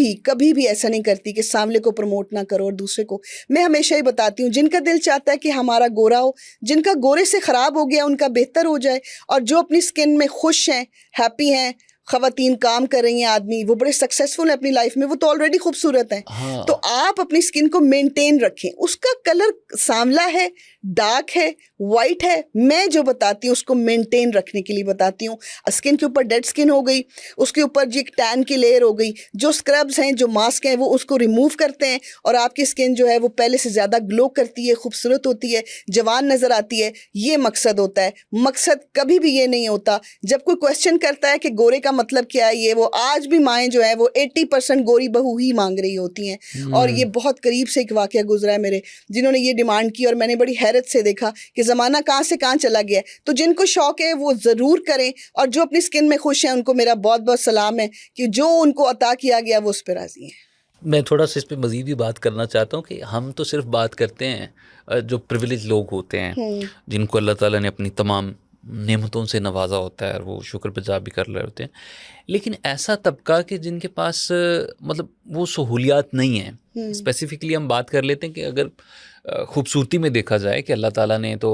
भी ऐसा नहीं करती कि सामने को प्रमोट ना करो और दूसरे को। मैं हमेशा ही बताती हूँ, जिनका दिल चाहता है कि हमारा गोरा हो, जिनका गोरे से ख़राब हो गया उनका बेहतर हो जाए, और जो अपनी स्किन में खुश हैं, हैप्पी हैं, खवातीन काम कर रही हैं, आदमी वो बड़े सक्सेसफुल हैं अपनी लाइफ में, वो तो ऑलरेडी खूबसूरत हैं। हाँ। तो आप अपनी स्किन को मेंटेन रखें। उसका कलर सांवला है, डार्क है, वाइट है, मैं जो बताती हूँ उसको मेंटेन रखने के लिए बताती हूँ। स्किन के ऊपर डेड स्किन हो गई, उसके ऊपर जी एक टैन की लेयर हो गई, जो स्क्रब्स हैं, जो मास्क हैं, वो उसको रिमूव करते हैं और आपकी स्किन जो है वो पहले से ज़्यादा ग्लो करती है, खूबसूरत होती है, जवान नज़र आती है। ये मकसद होता है। मकसद कभी भी ये नहीं होता। जब कोई क्वेश्चन करता है कि गोरे का मतलब क्या है, ये वो आज भी माएँ जो है वो 80% गोरी बहू ही मांग रही होती हैं। और ये बहुत करीब से एक वाक़या गुजरा है मेरे, जिन्होंने ये डिमांड की और मैंने बड़ी हैरत से देखा कि ज़माना कहाँ से कहाँ चला गया है। तो जिनको शौक़ है वो ज़रूर करें, और जो अपनी स्किन में खुश हैं उनको मेरा बहुत बहुत सलाम है कि जो उनको अता किया गया वो उस पर राज़ी हैं। मैं थोड़ा सा इस पर मज़ीद भी बात करना चाहता हूँ कि हम तो सिर्फ बात करते हैं जो प्रिविलेज लोग होते हैं, जिनको अल्लाह ताला ने अपनी तमाम नेमतों से नवाजा होता है और वो शुक्रगुज़ार भी कर रहे होते हैं, लेकिन ऐसा तबका कि जिनके पास मतलब वो सहूलियात नहीं है। स्पेसिफिकली हम बात कर लेते हैं कि अगर खूबसूरती में देखा जाए कि अल्लाह ताला ने तो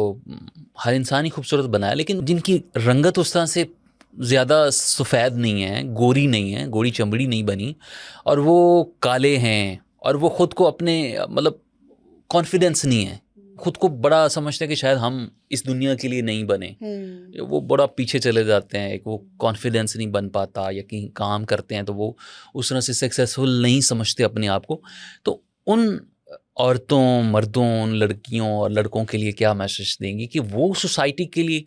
हर इंसान ही खूबसूरत बनाया, लेकिन जिनकी रंगत उस तरह से ज़्यादा सफ़ेद नहीं है, गोरी नहीं है, गोरी चमड़ी नहीं बनी, और वो काले हैं और वो ख़ुद को अपने मतलब कॉन्फिडेंस नहीं है, ख़ुद को बड़ा समझते हैं कि शायद हम इस दुनिया के लिए नहीं बने, वो बड़ा पीछे चले जाते हैं, एक वो कॉन्फिडेंस नहीं बन पाता, या कहीं काम करते हैं तो वो उस तरह से सक्सेसफुल नहीं समझते अपने आप को। तो उन औरतों, मर्दों, उन लड़कियों और लड़कों के लिए क्या मैसेज देंगी कि वो सोसाइटी के लिए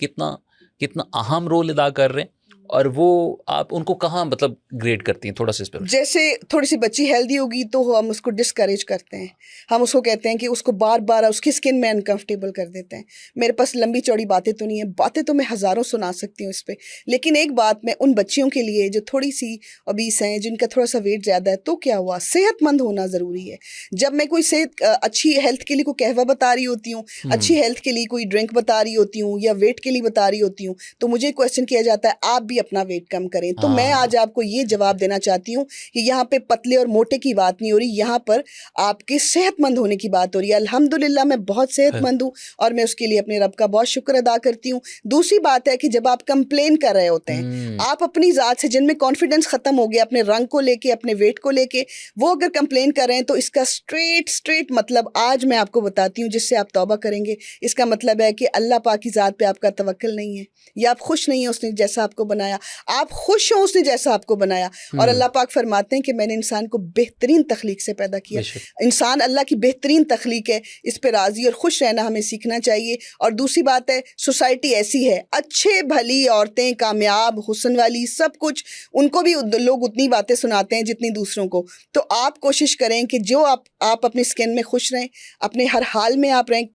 कितना अहम रोल अदा कर रहे हैं, और वो आप उनको कहाँ मतलब ग्रेड करती हैं? थोड़ा सा इस पर। जैसे थोड़ी सी बच्ची हेल्दी होगी तो हम उसको डिस्करेज करते हैं, हम उसको कहते हैं कि उसको बार बार उसकी स्किन में अनकंफर्टेबल कर देते हैं। मेरे पास लंबी चौड़ी बातें तो नहीं है, बातें तो मैं हज़ारों सुना सकती हूँ इस पर, लेकिन एक बात मैं उन बच्चियों के लिए जो थोड़ी सी ओबीस हैं, जिनका थोड़ा सा वेट ज़्यादा है, तो क्या हुआ, सेहतमंद होना ज़रूरी है। जब मैं कोई अच्छी हेल्थ के लिए कोई कहवा बता रही होती हूँ, अच्छी हेल्थ के लिए कोई ड्रिंक बता रही होती हूँ, या वेट के लिए बता रही होती हूँ, तो मुझे क्वेश्चन किया जाता है आप भी ही अपना वेट कम करें। तो मैं हाँ। आज आपको ये जवाब देना चाहती हूँ कि यहाँ पे पतले और मोटे की बात नहीं हो रही, यहाँ पर आपके सेहतमंद होने की बात हो रही है। अल्हम्दुलिल्लाह मैं बहुत सेहतमंद हूँ और मैं उसके लिए अपने रब का बहुत शुक्र अदा करती हूँ। दूसरी बात है कि जब आप कंप्लेन कर रहे होते हैं, आप अपनी ज़ात से जिनमें कॉन्फिडेंस ख़त्म हो गया अपने रंग को लेके, अपने वेट को लेके, वो अगर कंप्लेन कर रहे हैं तो इसका स्ट्रेट मतलब आज मैं आपको बताती हूँ, जिससे आप तौबा करेंगे, इसका मतलब है कि अल्लाह पाक की ज़ात पे आपका तवक्कुल नहीं है, या आप खुश नहीं हैं उसने जैसा आपको बनाया। आप खुश हो उसने जैसा आपको बनाया, और अल्लाह पाक फरमाते हैं कि मैंने इंसान को बेहतरीन तख्लीक से पैदा किया। बेशक। इंसान अल्लाह की बेहतरीन तख्लीक है, इस पे राज़ी और खुश रहना हमें सीखना चाहिए। और दूसरी बात है, सोसाइटी ऐसी है, अच्छे भली औरतें, कामयाब, हुस्न वाली, सब कुछ, उनको भी लोग उतनी बातें सुनाते हैं जितनी दूसरों को। तो आप कोशिश करें कि जो आप अपनी स्किन में खुश रहें, अपने हर हाल में आप रहें।